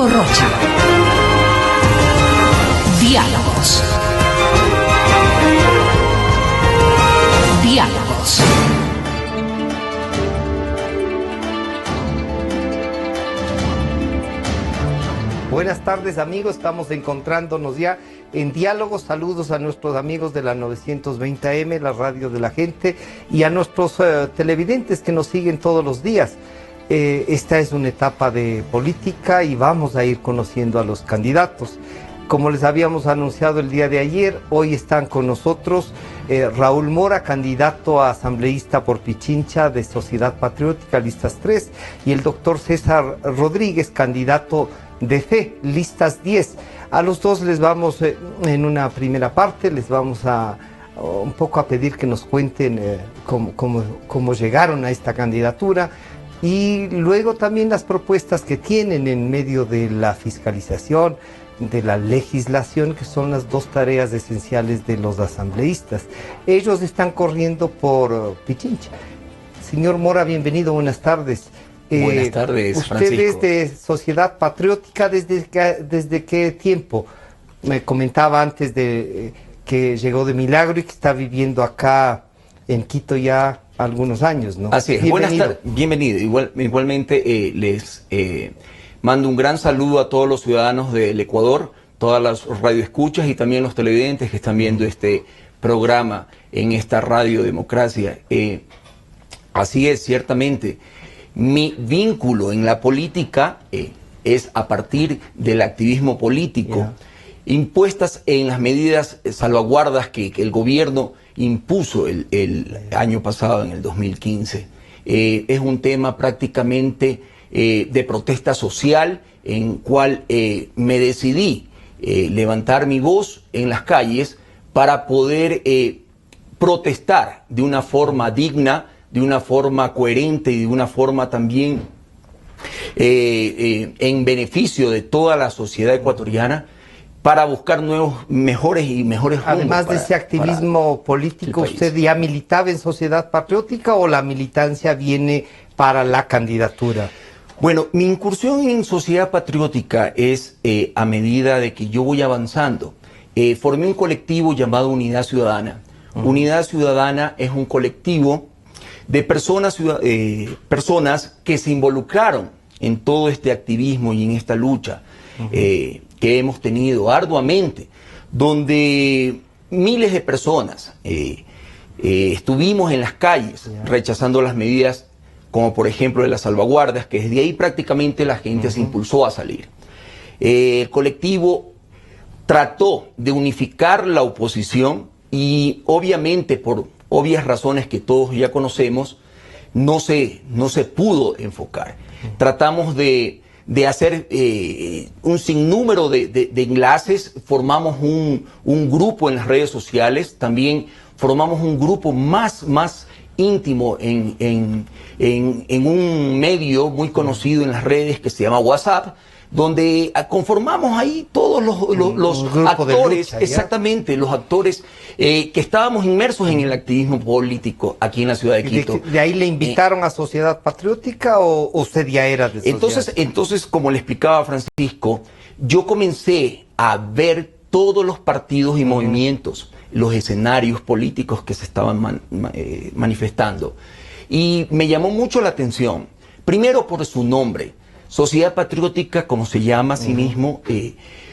Francisco Rocha. Diálogos. Diálogos. Buenas tardes, amigos, estamos encontrándonos ya en Diálogos. Saludos a nuestros amigos de la 920 AM, la radio de la gente, y a nuestros televidentes que nos siguen todos los días. Esta es una etapa de política y vamos a ir conociendo a los candidatos. Como les habíamos anunciado el día de ayer, hoy están con nosotros Raúl Mora, candidato a asambleísta por Pichincha de Sociedad Patriótica, listas 3, y el doctor César Rodríguez, candidato de FE, listas 10. A los dos les vamos, en una primera parte, les vamos a un poco a pedir que nos cuenten cómo llegaron a esta candidatura, y luego también las propuestas que tienen en medio de la fiscalización, de la legislación, que son las dos tareas esenciales de los asambleístas. Ellos están corriendo por Pichincha. Señor Mora, bienvenido, buenas tardes. Buenas tardes, usted Francisco. Es de Sociedad Patriótica, ¿desde qué tiempo? Me comentaba antes de que llegó de milagro y que está viviendo acá en Quito ya algunos años, ¿no? Así es, buenas tardes, bienvenido. Igualmente les mando un gran saludo a todos los ciudadanos del Ecuador, todas las radioescuchas y también los televidentes que están viendo este programa en esta Radio Democracia. Así es, ciertamente. Mi vínculo en la política es a partir del activismo político, impuestas en las medidas salvaguardas que el gobierno impuso el año pasado, en el 2015. Es un tema prácticamente de protesta social, en cual me decidí levantar mi voz en las calles para poder protestar de una forma digna, de una forma coherente y de una forma también en beneficio de toda la sociedad ecuatoriana, para buscar mejores rumbos. Además de ese activismo político, ¿usted ya militaba en Sociedad Patriótica o la militancia viene para la candidatura? Bueno, mi incursión en Sociedad Patriótica es a medida de que yo voy avanzando. Formé un colectivo llamado Unidad Ciudadana. Unidad Ciudadana es un colectivo de personas que se involucraron en todo este activismo y en esta lucha que hemos tenido arduamente, donde miles de personas estuvimos en las calles rechazando las medidas, como por ejemplo de las salvaguardas, que desde ahí prácticamente la gente se impulsó a salir. El colectivo trató de unificar la oposición y obviamente por obvias razones que todos ya conocemos, no se pudo enfocar. Tratamos de hacer un sinnúmero de enlaces, formamos un grupo en las redes sociales, también formamos un grupo más íntimo en un medio muy conocido en las redes que se llama WhatsApp, donde conformamos ahí todos los actores, exactamente, los actores que estábamos inmersos en el activismo político aquí en la ciudad de Quito. ¿De ahí le invitaron a Sociedad Patriótica o usted ya era de Sociedad? Entonces, como le explicaba Francisco, yo comencé a ver todos los partidos y movimientos, los escenarios políticos que se estaban manifestando. Y me llamó mucho la atención, primero por su nombre. Sociedad Patriótica, como se llama a sí mismo,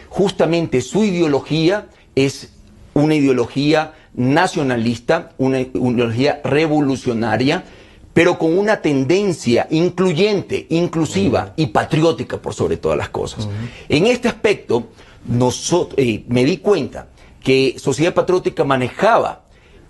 justamente su ideología es una ideología nacionalista, una ideología revolucionaria, pero con una tendencia incluyente, inclusiva y patriótica por sobre todas las cosas. En este aspecto, me di cuenta que Sociedad Patriótica manejaba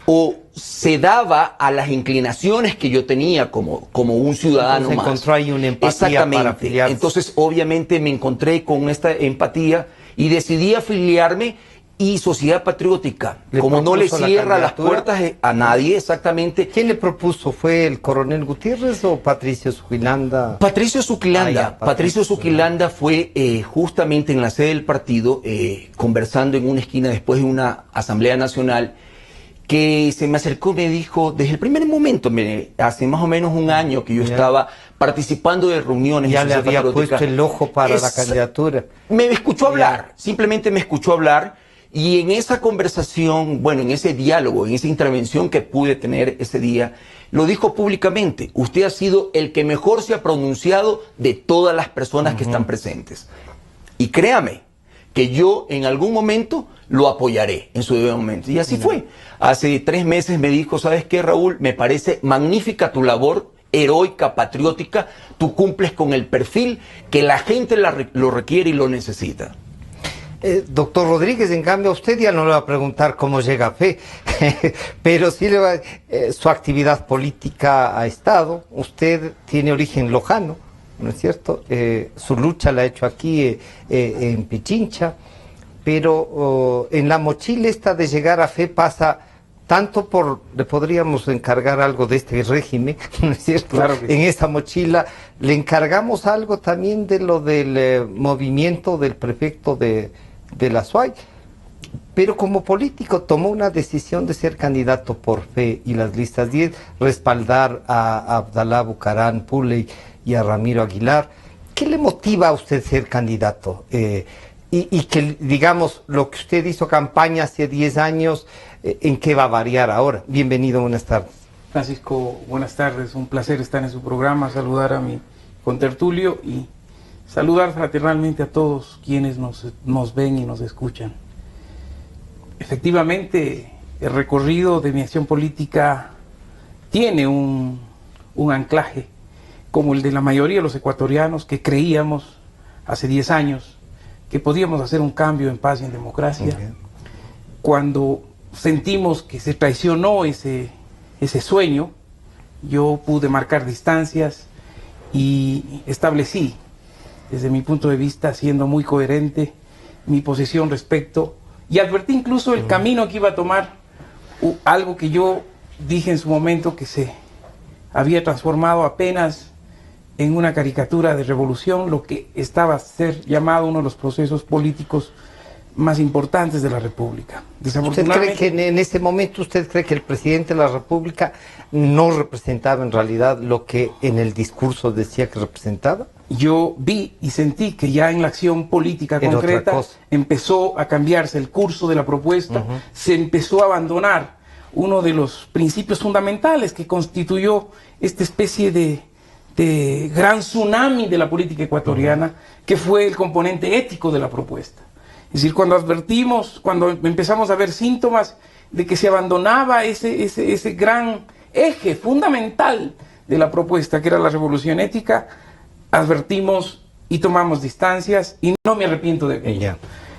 o se daba a las inclinaciones que yo tenía como un ciudadano más. Encontró ahí una empatía para afiliarse. Entonces, obviamente, me encontré con esta empatía y decidí afiliarme. Y Sociedad Patriótica, como no le cierra las puertas a nadie, exactamente. ¿Quién le propuso? ¿Fue el coronel Gutiérrez o Patricio Suquilanda? Patricio Suquilanda. Patricio Suquilanda fue justamente en la sede del partido, conversando en una esquina después de una asamblea nacional, que se me acercó y me dijo, desde el primer momento, hace más o menos un año que yo estaba participando de reuniones. Ya le había puesto el ojo para la candidatura. Me escuchó hablar, simplemente me escuchó hablar, y en esa conversación, bueno, en ese diálogo, en esa intervención que pude tener ese día, lo dijo públicamente: usted ha sido el que mejor se ha pronunciado de todas las personas que están presentes. Y créame que yo en algún momento lo apoyaré en su debido momento. Y así fue. Hace 3 meses me dijo: ¿sabes qué, Raúl? Me parece magnífica tu labor, heroica, patriótica. Tú cumples con el perfil que la gente lo requiere y lo necesita. Doctor Rodríguez, en cambio, a usted ya no le va a preguntar cómo llega a FE, pero sí le va su actividad política ha estado. Usted tiene origen lojano, ¿no es cierto? Su lucha la ha hecho aquí en Pichincha, pero en la mochila esta de llegar a FE pasa tanto por, le podríamos encargar algo de este régimen, ¿no es cierto? Claro que sí. En esta mochila le encargamos algo también de lo del movimiento del prefecto de la SUAY, pero como político tomó una decisión de ser candidato por FE y las listas 10, respaldar a Abdalá Bucaram Puley y a Ramiro Aguilar. ¿Qué le motiva a usted ser candidato? Y que, digamos, lo que usted hizo campaña hace 10 años, ¿en qué va a variar ahora? Bienvenido, buenas tardes. Francisco, buenas tardes, un placer estar en su programa, saludar a mi contertulio y saludar fraternalmente a todos quienes nos ven y nos escuchan. Efectivamente, el recorrido de mi acción política tiene un anclaje, como el de la mayoría de los ecuatorianos que creíamos hace 10 años que podíamos hacer un cambio en paz y en democracia. Okay. Cuando sentimos que se traicionó ese sueño, yo pude marcar distancias y establecí, desde mi punto de vista, siendo muy coherente, mi posición respecto, y advertí incluso el camino que iba a tomar, algo que yo dije en su momento que se había transformado apenas en una caricatura de revolución, lo que estaba a ser llamado uno de los procesos políticos más importantes de la República. Desafortunadamente, ¿usted cree que en ese momento usted cree que el presidente de la República no representaba en realidad lo que en el discurso decía que representaba? Yo vi y sentí que ya en la acción política concreta empezó a cambiarse el curso de la propuesta, se empezó a abandonar uno de los principios fundamentales que constituyó esta especie de gran tsunami de la política ecuatoriana, que fue el componente ético de la propuesta. Es decir, cuando advertimos, cuando empezamos a ver síntomas de que se abandonaba ese gran eje fundamental de la propuesta, que era la revolución ética, advertimos y tomamos distancias, y no me arrepiento de ello.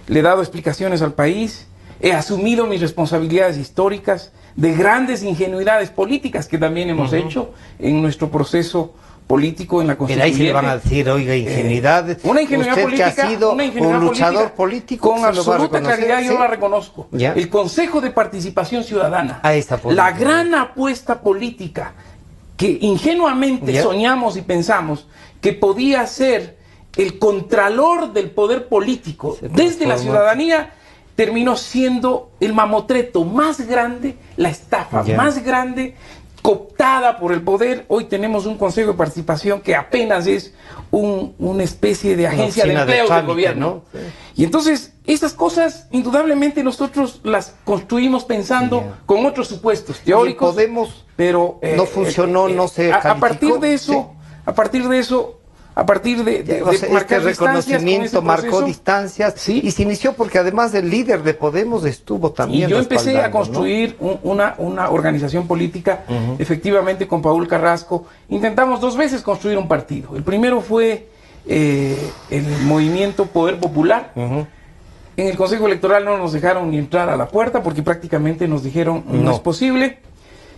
Le he dado explicaciones al país, he asumido mis responsabilidades históricas de grandes ingenuidades políticas que también hemos hecho en nuestro proceso político en la Constitución. Pero ahí se le van a decir, oiga, ingenuidades. Una ingenuidad usted política, que ha sido un luchador político, con absoluta claridad yo la reconozco. ¿Ya? El Consejo de Participación Ciudadana, la gran apuesta política que ingenuamente soñamos y pensamos que podía ser el contralor del poder político desde la ciudadanía, terminó siendo el mamotreto más grande, la estafa más grande, cooptada por el poder. Hoy tenemos un Consejo de Participación que apenas es una especie de agencia de empleo del gobierno, ¿no? Y entonces esas cosas indudablemente nosotros las construimos pensando con otros supuestos teóricos, pero no funcionó, no se a partir de eso, a partir de marcar reconocimiento marcó distancias, y se inició porque además el líder de Podemos estuvo también. Y yo empecé a construir, ¿no?, una organización política, efectivamente con Paul Carrasco. Intentamos 2 veces construir un partido. El primero fue el movimiento Poder Popular. En el Consejo Electoral no nos dejaron ni entrar a la puerta porque prácticamente nos dijeron no es posible.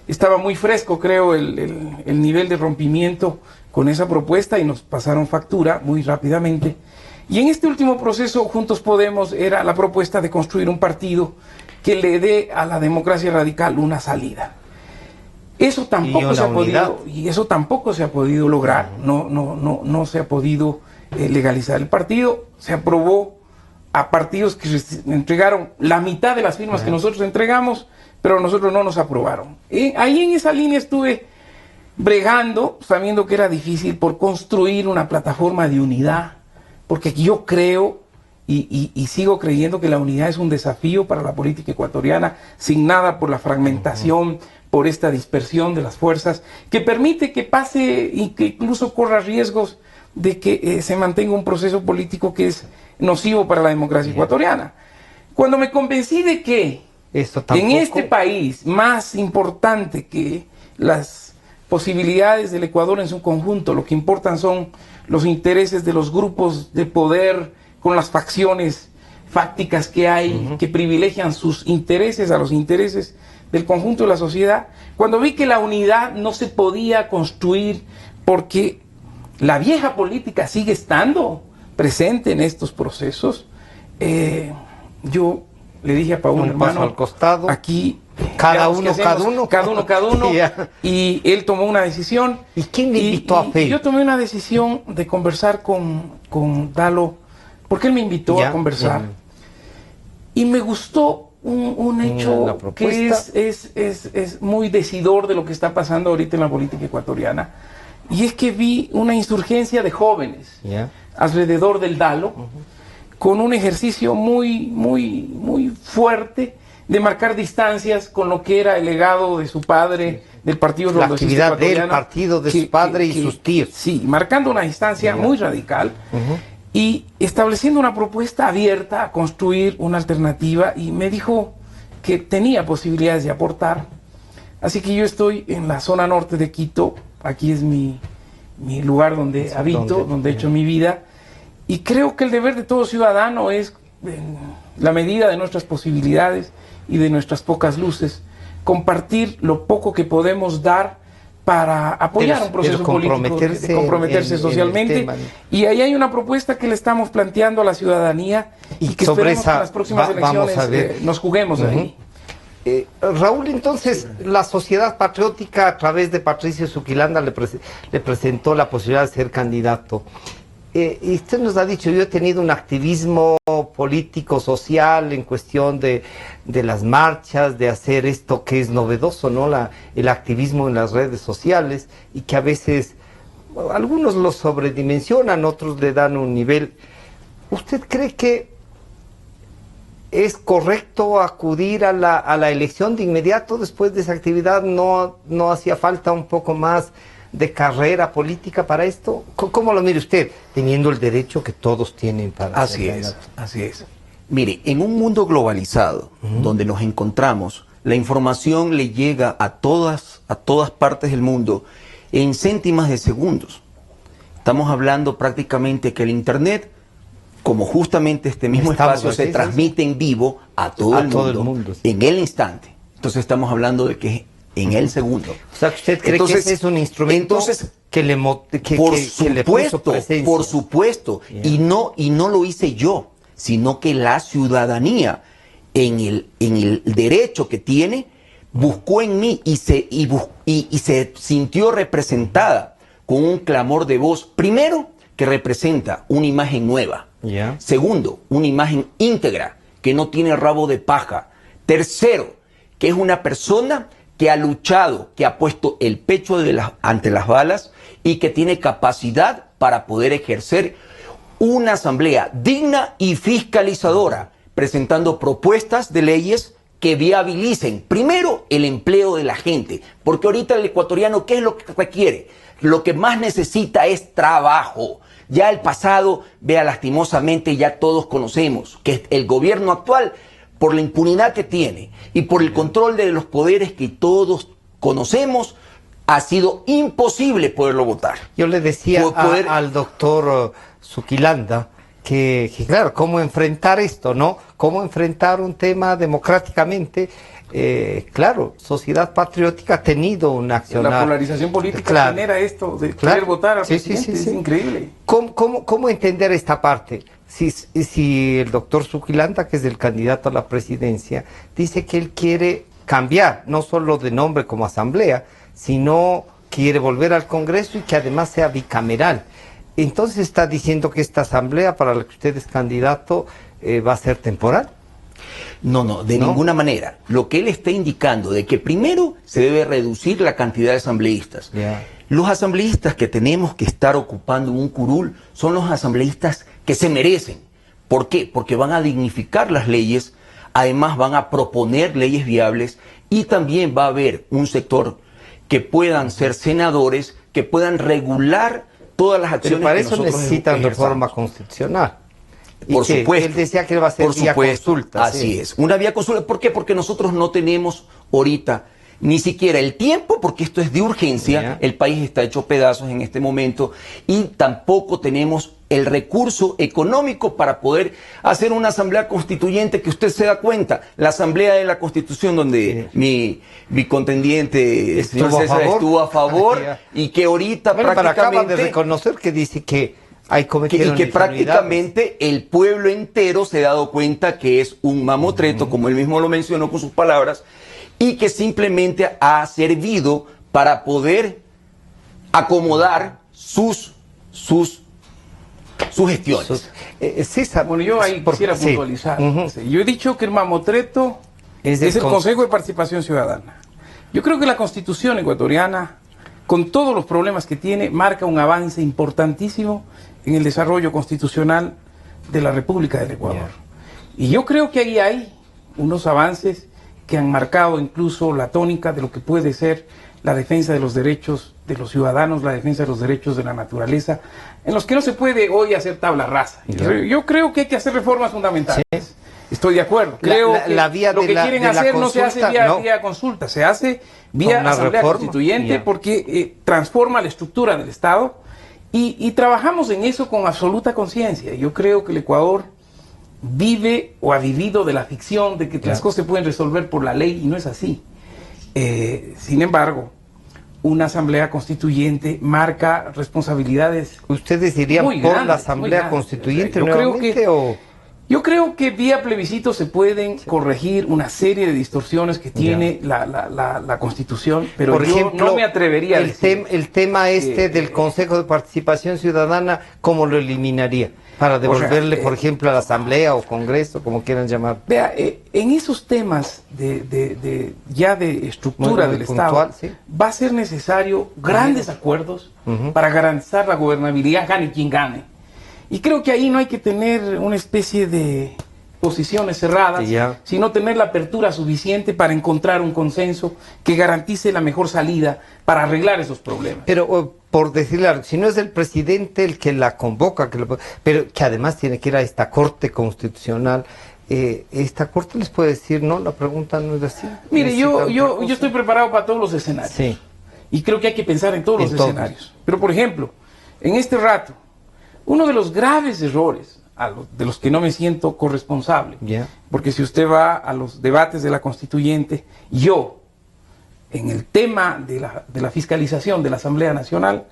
Estaba muy fresco, creo, el nivel de rompimiento con esa propuesta y nos pasaron factura muy rápidamente. Y en este último proceso, Juntos Podemos era la propuesta de construir un partido que le dé a la democracia radical una salida. Eso tampoco se ha podido lograr, no se ha podido legalizar. El partido se aprobó a partidos que entregaron la mitad de las firmas que nosotros entregamos, pero nosotros no nos aprobaron. Ahí en esa línea estuve bregando, sabiendo que era difícil, por construir una plataforma de unidad, porque yo creo y sigo creyendo que la unidad es un desafío para la política ecuatoriana, signada por la fragmentación, por esta dispersión de las fuerzas, que permite que pase y que incluso corra riesgos de que se mantenga un proceso político que es nocivo para la democracia ecuatoriana. Cuando me convencí de que en este país, más importante que las posibilidades del Ecuador en su conjunto, lo que importan son los intereses de los grupos de poder con las facciones fácticas que hay, que privilegian sus intereses a los intereses del conjunto de la sociedad, cuando vi que la unidad no se podía construir porque la vieja política sigue estando presente en estos procesos, yo le dije a Paul, hermano, al costado, aquí cada uno, y él tomó una decisión. ¿Y quién le invitó a Fe? Yo tomé una decisión de conversar con Dalo, porque él me invitó a conversar. Y me gustó un hecho que es muy decidor de lo que está pasando ahorita en la política ecuatoriana. Y es que vi una insurgencia de jóvenes alrededor del Dalo, con un ejercicio muy fuerte de marcar distancias con lo que era el legado de su padre, del Partido Rondocista Ecuatoriano. La actividad del partido de su padre y sus tíos. Sí, marcando una distancia muy radical y estableciendo una propuesta abierta a construir una alternativa, y me dijo que tenía posibilidades de aportar. Así que yo estoy en la zona norte de Quito, aquí es mi lugar donde habito, donde he hecho mi vida, y creo que el deber de todo ciudadano es, en la medida de nuestras posibilidades y de nuestras pocas luces, compartir lo poco que podemos dar para apoyar un proceso político, de comprometerse socialmente. Y ahí hay una propuesta que le estamos planteando a la ciudadanía y que esperemos que en las próximas elecciones nos juguemos ahí. Raúl, entonces, la Sociedad Patriótica, a través de Patricio Zuquilanda, le presentó la posibilidad de ser candidato. Y usted nos ha dicho, yo he tenido un activismo político, social, en cuestión de las marchas, de hacer esto que es novedoso, ¿no? El activismo en las redes sociales, y que a veces algunos lo sobredimensionan, otros le dan un nivel. ¿Usted cree que es correcto acudir a la elección de inmediato después de esa actividad? ¿No hacía falta un poco más de carrera política para esto? ¿Cómo lo mire usted, teniendo el derecho que todos tienen para hacer? Así es. Mire, en un mundo globalizado, donde nos encontramos, la información le llega a todas partes del mundo en céntimas de segundos. Estamos hablando prácticamente que el Internet, como justamente este mismo espacio se transmite en vivo a todo el mundo en el instante. Entonces estamos hablando de que en el segundo. O sea, ¿usted cree que ese es un instrumento que le puso presencia? Por supuesto. Y no lo hice yo, sino que la ciudadanía, en el derecho que tiene, buscó en mí y se sintió representada con un clamor de voz. Primero, que representa una imagen nueva. Segundo, una imagen íntegra, que no tiene rabo de paja. Tercero, que es una persona que ha luchado, que ha puesto el pecho ante las balas y que tiene capacidad para poder ejercer una asamblea digna y fiscalizadora, presentando propuestas de leyes que viabilicen, primero, el empleo de la gente, porque ahorita el ecuatoriano, ¿qué es lo que requiere? Lo que más necesita es trabajo. Ya el pasado, vea, lastimosamente, ya todos conocemos que el gobierno actual, por la impunidad que tiene y por el control de los poderes que todos conocemos, ha sido imposible poderlo votar. Yo le decía al doctor Zuquilanda que claro, cómo enfrentar esto, ¿no? Cómo enfrentar un tema democráticamente. Claro, Sociedad Patriótica ha tenido un accionar. La polarización política genera esto de querer votar al presidente, es increíble. ¿Cómo entender esta parte? Si el doctor Zuquilanda, que es el candidato a la presidencia, dice que él quiere cambiar, no solo de nombre como asamblea, sino quiere volver al Congreso y que además sea bicameral. Entonces está diciendo que esta asamblea para la que usted es candidato va a ser temporal. No, de ninguna manera. Lo que él está indicando de que primero se debe reducir la cantidad de asambleístas. Los asambleístas que tenemos que estar ocupando un curul son los asambleístas que se merecen. ¿Por qué? Porque van a dignificar las leyes, además van a proponer leyes viables y también va a haber un sector que puedan ser senadores, que puedan regular todas las acciones. Pero para que eso nosotros necesitan reforma constitucional. Por supuesto. Él decía que va a ser vía consulta. Así es, una vía consulta. ¿Por qué? Porque nosotros no tenemos ahorita ni siquiera el tiempo, porque esto es de urgencia, el país está hecho pedazos en este momento, y tampoco tenemos el recurso económico para poder hacer una asamblea constituyente que usted se da cuenta, la asamblea de la Constitución donde mi contendiente estuvo a favor y que ahorita prácticamente acaba de reconocer que dice que y que prácticamente el pueblo entero se ha dado cuenta que es un mamotreto, como él mismo lo mencionó con sus palabras, y que simplemente ha servido para poder acomodar sus gestiones. César, bueno, yo ahí quisiera puntualizar. Yo he dicho que el mamotreto es el Consejo de Participación Ciudadana. Yo creo que la Constitución ecuatoriana, con todos los problemas que tiene, marca un avance importantísimo en el desarrollo constitucional de la República del Ecuador. Y yo creo que ahí hay unos avances que han marcado incluso la tónica de lo que puede ser la defensa de los derechos de los ciudadanos, la defensa de los derechos de la naturaleza, en los que no se puede hoy hacer tabla rasa. Yo creo que hay que hacer reformas fundamentales. Sí. Estoy de acuerdo. Creo que lo que quieren hacer no se hace vía consulta, se hace vía asamblea constituyente porque transforma la estructura del Estado y trabajamos en eso con absoluta conciencia. Yo creo que el Ecuador vive o ha vivido de la ficción de que las cosas se pueden resolver por la ley y no es así. Sin embargo, una asamblea constituyente marca responsabilidades. ¿Ustedes irían por grandes, la asamblea constituyente nuevamente Yo creo que vía plebiscito se pueden corregir una serie de distorsiones que tiene la Constitución, pero por ejemplo, no me atrevería a decir. El tema del Consejo de Participación Ciudadana, ¿cómo lo eliminaría? Para devolverle, por ejemplo, a la Asamblea o Congreso, como quieran llamar. Vea, en esos temas de estructura del Estado, va a ser necesario grandes acuerdos para garantizar la gobernabilidad, gane quien gane. Y creo que ahí no hay que tener una especie de posiciones cerradas, sino tener la apertura suficiente para encontrar un consenso que garantice la mejor salida para arreglar esos problemas. Pero, por decirle algo, si no es el presidente el que la convoca, pero que además tiene que ir a esta Corte Constitucional, ¿esta Corte les puede decir no? La pregunta no es así. Mire, yo estoy preparado para todos los escenarios. Sí. Y creo que hay que pensar en todos los escenarios. Pero, por ejemplo, en este rato, uno de los graves errores de los que no me siento corresponsable, porque si usted va a los debates de la Constituyente, yo, en el tema de la fiscalización de la Asamblea Nacional,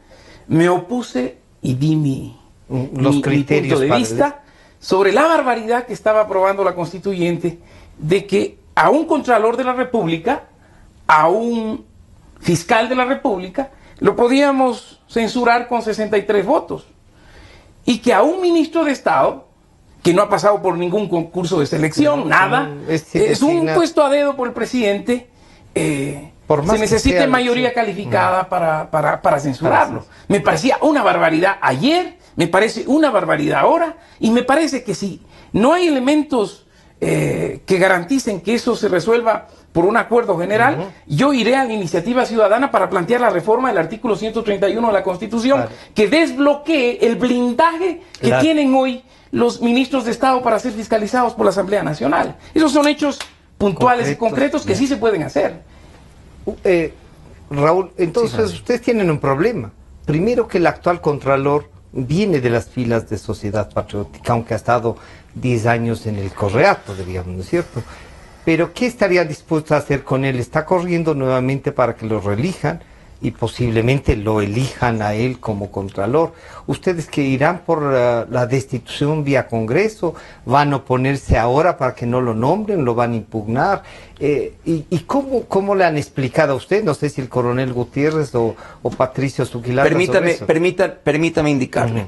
me opuse y di mi punto de vista sobre la barbaridad que estaba aprobando la Constituyente de que a un Contralor de la República, a un Fiscal de la República, lo podíamos censurar con 63 votos. Y que a un ministro de Estado, que no ha pasado por ningún concurso de selección, nada, es un puesto a dedo por el presidente, se necesita mayoría calificada para censurarlo. Me parecía una barbaridad ayer, me parece una barbaridad ahora, y me parece que si no hay elementos que garanticen que eso se resuelva por un acuerdo general, yo iré a la iniciativa ciudadana para plantear la reforma del artículo 131 de la Constitución, que desbloquee el blindaje que tienen hoy los ministros de Estado para ser fiscalizados por la Asamblea Nacional. Esos son hechos puntuales y concretos que sí se pueden hacer. Raúl, entonces ustedes tienen un problema. Primero, que el actual Contralor viene de las filas de Sociedad Patriótica, aunque ha estado 10 años en el correato, digamos, ¿no es cierto? Pero ¿qué estaría dispuesto a hacer con él? Está corriendo nuevamente para que lo reelijan y posiblemente lo elijan a él como Contralor. ¿Ustedes que irán por la destitución vía Congreso? ¿Van a oponerse ahora para que no lo nombren? ¿Lo van a impugnar? ¿Y cómo le han explicado a usted? No sé si el coronel Gutiérrez o Patricio Zuquilata. Permítame indicarle.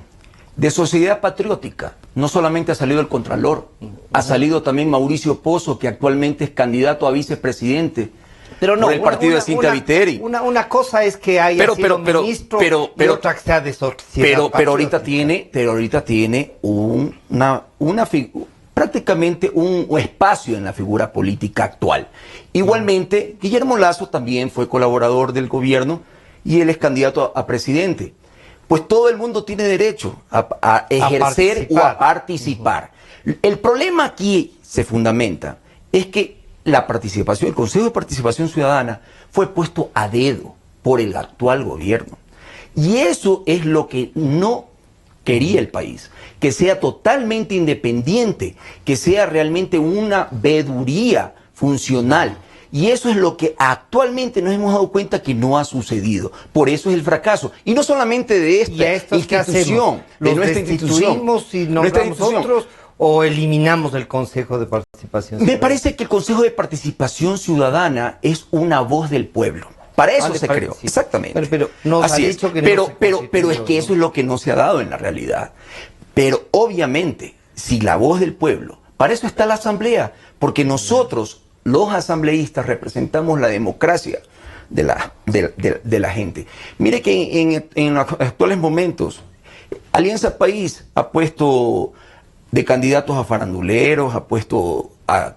de Sociedad Patriótica. No solamente ha salido el Contralor, ha salido también Mauricio Pozo, que actualmente es candidato a vicepresidente. Pero no, por el partido de Cintia Viteri. Una cosa es que haya sido ministro y otra que sea de Sociedad pero ahorita tiene prácticamente un espacio en la figura política actual. Igualmente, Guillermo Lasso también fue colaborador del gobierno y él es candidato a presidente. Pues todo el mundo tiene derecho a ejercer o a participar. El problema aquí se fundamenta es que la participación, el Consejo de Participación Ciudadana fue puesto a dedo por el actual gobierno. Y eso es lo que no quería el país, que sea totalmente independiente, que sea realmente una veeduría funcional. Y eso es lo que actualmente nos hemos dado cuenta que no ha sucedido. Por eso es el fracaso. Y no solamente de esta institución, de nuestra institución. ¿Y nombramos otros o eliminamos el Consejo de Participación Ciudadana? Me parece que el Consejo de Participación Ciudadana es una voz del pueblo. Para eso se creó. Sí. Exactamente. Pero nos ha dicho que pero es que eso es lo que no se ha dado en la realidad. Pero obviamente, si la voz del pueblo, para eso está la Asamblea, porque nosotros, los asambleístas, representamos la democracia de la gente. Mire que en los actuales momentos, Alianza País ha puesto de candidatos a faranduleros, ha puesto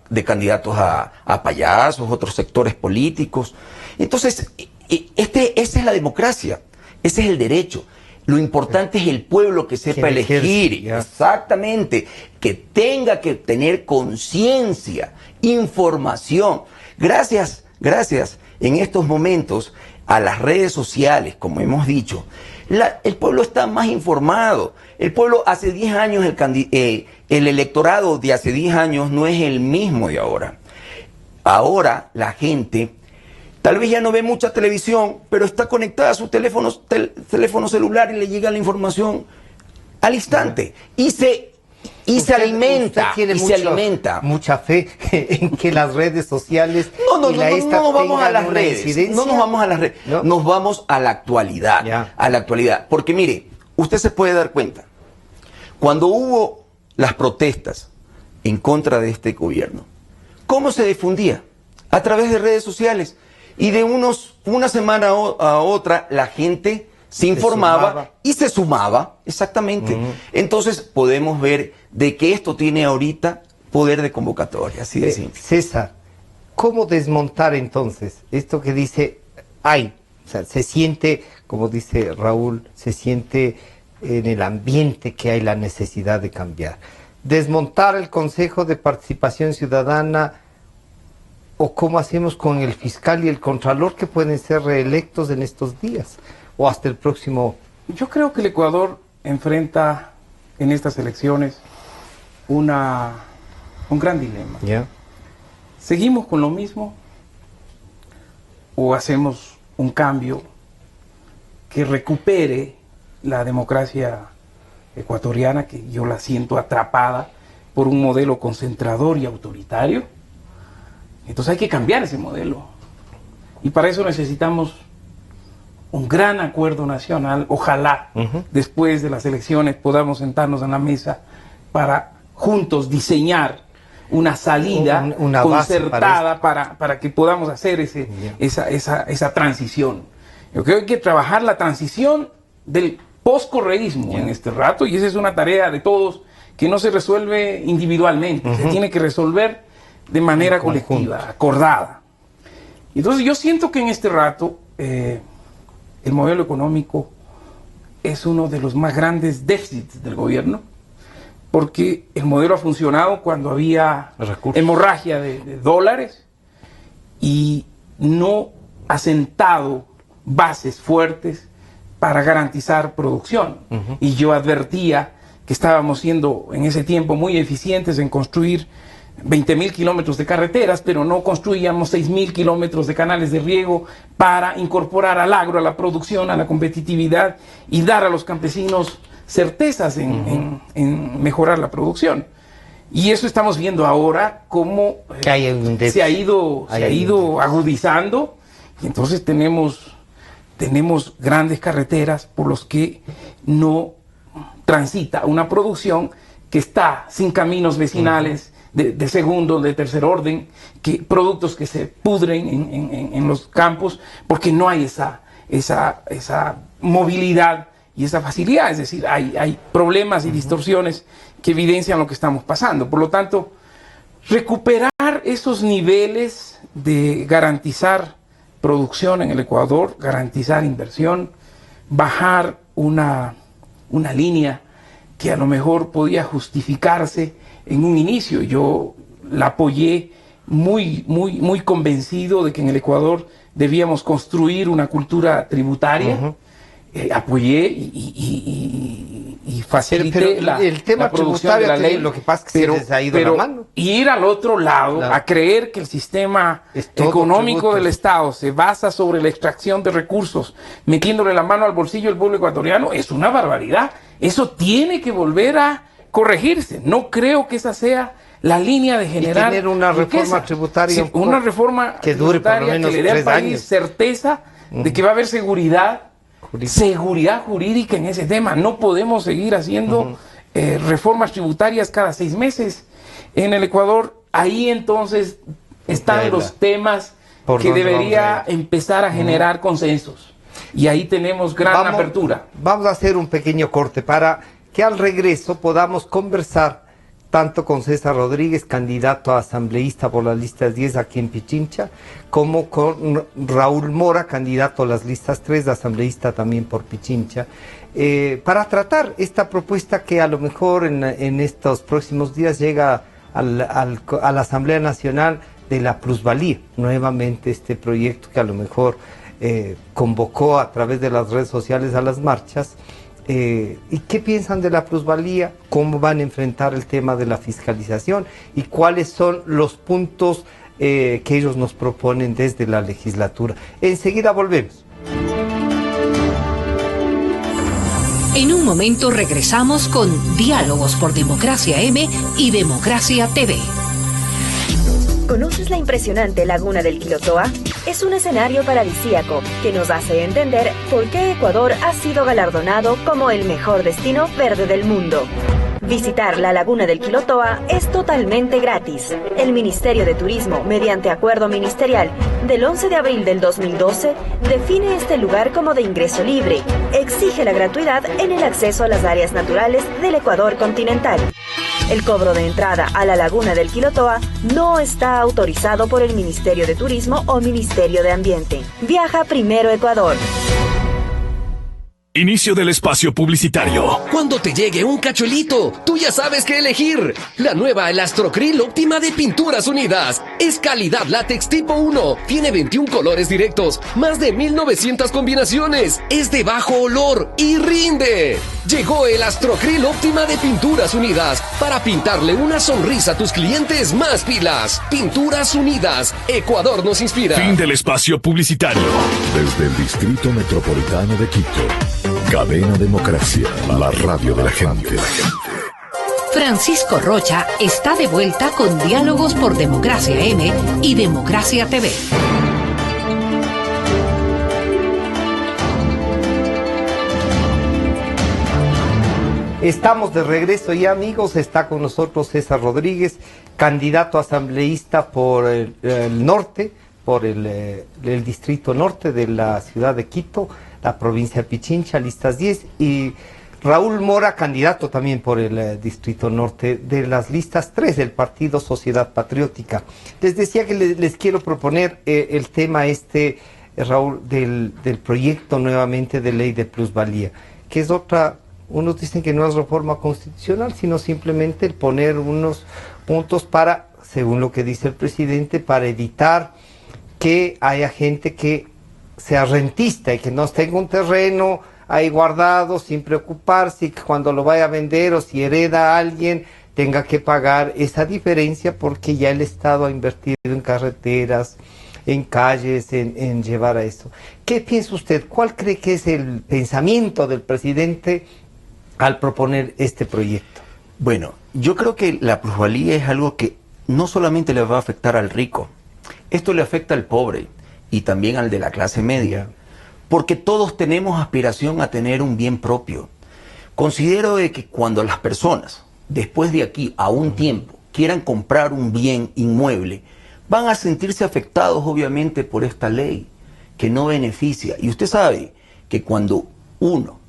de candidatos a payasos, otros sectores políticos. Entonces, esa es la democracia, ese es el derecho. Lo importante es el pueblo que sepa elegir, exactamente, que tenga que tener conciencia, información. Gracias en estos momentos a las redes sociales, como hemos dicho, el pueblo está más informado. El pueblo hace 10 años, el electorado de hace 10 años no es el mismo de ahora. Ahora la gente tal vez ya no ve mucha televisión, pero está conectada a su teléfono celular y le llega la información al instante. Y se alimenta. Mucha fe en que las redes sociales. No nos vamos a las redes. No nos vamos a las redes. ¿No? Nos vamos a la actualidad. Ya. A la actualidad. Porque mire, usted se puede dar cuenta. Cuando hubo las protestas en contra de este gobierno, ¿cómo se difundía? A través de redes sociales. Y de una semana a otra la gente se informaba y se sumaba, exactamente. Entonces podemos ver de que esto tiene ahorita poder de convocatoria, así de simple. César, ¿cómo desmontar entonces esto que dice, o sea, se siente, como dice Raúl, se siente en el ambiente que hay la necesidad de cambiar? Desmontar el Consejo de Participación Ciudadana, o cómo hacemos con el fiscal y el contralor que pueden ser reelectos en estos días o hasta el próximo. Yo creo que el Ecuador enfrenta en estas elecciones un gran dilema. Yeah. ¿Seguimos con lo mismo o hacemos un cambio que recupere la democracia ecuatoriana, que yo la siento atrapada por un modelo concentrador y autoritario? Entonces hay que cambiar ese modelo. Y para eso necesitamos un gran acuerdo nacional. Ojalá después de las elecciones podamos sentarnos en la mesa para juntos diseñar una salida una concertada para que podamos hacer esa transición. Yo creo que hay que trabajar la transición del poscorreísmo en este rato, y esa es una tarea de todos que no se resuelve individualmente, se tiene que resolver de manera colectiva, acordada. Entonces yo siento que en este rato el modelo económico es uno de los más grandes déficits del gobierno, porque el modelo ha funcionado cuando había hemorragia de dólares y no ha sentado bases fuertes para garantizar producción. Y yo advertía que estábamos siendo en ese tiempo muy eficientes en construir 20.000 kilómetros de carreteras, pero no construíamos 6.000 kilómetros de canales de riego para incorporar al agro, a la producción, a la competitividad y dar a los campesinos certezas en mejorar la producción. Y eso estamos viendo ahora cómo se ha ido agudizando, y entonces tenemos grandes carreteras por los que no transita una producción que está sin caminos vecinales, de segundo, de tercer orden, productos que se pudren en los campos, porque no hay esa movilidad y esa facilidad. Es decir, hay problemas y distorsiones que evidencian lo que estamos pasando. Por lo tanto, recuperar esos niveles de garantizar producción en el Ecuador, garantizar inversión, bajar una línea que a lo mejor podía justificarse en un inicio. Yo la apoyé muy convencido de que en el Ecuador debíamos construir una cultura tributaria. Apoyé y facilité el tema la producción de la ley. Lo que pasa es que se les ha ido la mano. Ir al otro lado, a creer que el sistema económico del Estado se basa sobre la extracción de recursos, metiéndole la mano al bolsillo del pueblo ecuatoriano, es una barbaridad. Eso tiene que volver a corregirse. No creo que esa sea la línea de generar y tener una reforma tributaria, una reforma que dure por lo menos que le dé al país años. Certeza de que va a haber seguridad jurídica en ese tema. No podemos seguir haciendo reformas tributarias cada 6 meses en el Ecuador. Ahí entonces están los temas que debería empezar a generar consensos. Y ahí tenemos gran apertura. Vamos a hacer un pequeño corte para que al regreso podamos conversar tanto con César Rodríguez, candidato a asambleísta por las listas 10 aquí en Pichincha, como con Raúl Mora, candidato a las listas 3, asambleísta también por Pichincha, para tratar esta propuesta que a lo mejor en estos próximos días llega a la Asamblea Nacional de la plusvalía. Nuevamente este proyecto que a lo mejor convocó a través de las redes sociales a las marchas. ¿Y qué piensan de la plusvalía? ¿Cómo van a enfrentar el tema de la fiscalización? ¿Y cuáles son los puntos que ellos nos proponen desde la legislatura? Enseguida volvemos. En un momento regresamos con Diálogos por Democracia M y Democracia TV. ¿Conoces la impresionante Laguna del Quilotoa? Es un escenario paradisíaco que nos hace entender por qué Ecuador ha sido galardonado como el mejor destino verde del mundo. Visitar la Laguna del Quilotoa es totalmente gratis. El Ministerio de Turismo, mediante acuerdo ministerial del 11 de abril del 2012, define este lugar como de ingreso libre. Exige la gratuidad en el acceso a las áreas naturales del Ecuador continental. El cobro de entrada a la Laguna del Quilotoa no está autorizado por el Ministerio de Turismo o Ministerio de Ambiente. Viaja primero Ecuador. Inicio del espacio publicitario. Cuando te llegue un cachuelito, tú ya sabes qué elegir. La nueva Elastrocryl Óptima de Pinturas Unidas. Es calidad látex tipo 1. Tiene 21 colores directos, más de 1900 combinaciones. Es de bajo olor y rinde. Llegó Elastrocryl Óptima de Pinturas Unidas para pintarle una sonrisa a tus clientes más pilas. Pinturas Unidas. Ecuador nos inspira. Fin del espacio publicitario. Desde el Distrito Metropolitano de Quito. Cadena Democracia, la radio de la gente. Francisco Rocha está de vuelta con Diálogos por Democracia M y Democracia TV. Estamos de regreso ya, amigos. Está con nosotros César Rodríguez, candidato asambleísta por el norte, por el distrito norte de la ciudad de Quito, la provincia de Pichincha, listas 10, y Raúl Mora, candidato también por el distrito norte de las listas 3 del Partido Sociedad Patriótica. Les decía que les quiero proponer el tema Raúl, del proyecto nuevamente de ley de plusvalía, que es otra. Unos dicen que no es reforma constitucional, sino simplemente el poner unos puntos para, según lo que dice el presidente, para evitar que haya gente que sea rentista y que no tenga un terreno ahí guardado sin preocuparse, y que cuando lo vaya a vender o si hereda a alguien tenga que pagar esa diferencia porque ya el Estado ha invertido en carreteras, en calles, en llevar a eso. ¿Qué piensa usted? ¿Cuál cree que es el pensamiento del presidente al proponer este proyecto? Bueno, yo creo que la plusvalía es algo que no solamente le va a afectar al rico, esto le afecta al pobre y también al de la clase media, porque todos tenemos aspiración a tener un bien propio. Considero de que cuando las personas, después de aquí a un tiempo, quieran comprar un bien inmueble, van a sentirse afectados obviamente por esta ley que no beneficia. Y usted sabe que cuando uno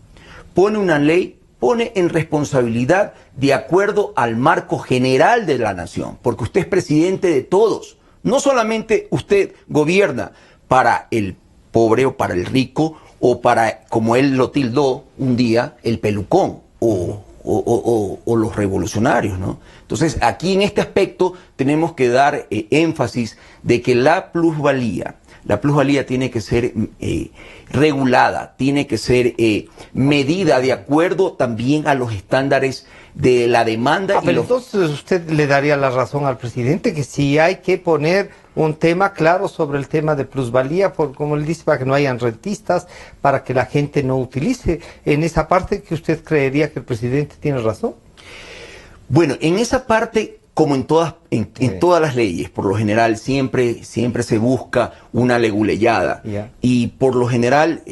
pone una ley, pone en responsabilidad de acuerdo al marco general de la nación, porque usted es presidente de todos. No solamente usted gobierna para el pobre o para el rico o para, como él lo tildó un día, el pelucón o los revolucionarios, ¿no? Entonces, aquí en este aspecto tenemos que dar énfasis de que la plusvalía tiene que ser regulada, tiene que ser medida de acuerdo también a los estándares de la demanda. Pero entonces usted le daría la razón al presidente que sí hay que poner un tema claro sobre el tema de plusvalía, como él dice, para que no hayan rentistas, para que la gente no utilice. En esa parte que usted creería que el presidente tiene razón. Bueno, en esa parte, como en todas las leyes, por lo general siempre se busca una leguleyada. Y por lo general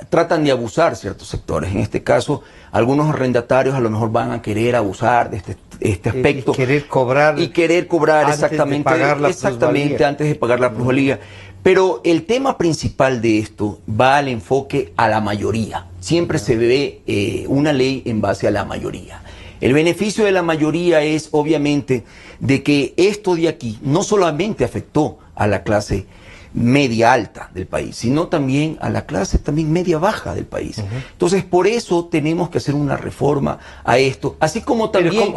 tratan de abusar ciertos sectores. En este caso, algunos arrendatarios a lo mejor van a querer abusar de este aspecto. Y querer cobrar exactamente antes de pagar la plusvalía. Pero el tema principal de esto va al enfoque a la mayoría. Siempre se ve una ley en base a la mayoría. El beneficio de la mayoría es obviamente de que esto de aquí no solamente afectó a la clase media alta del país, sino también a la clase también media baja del país. Entonces, por eso tenemos que hacer una reforma a esto, así como también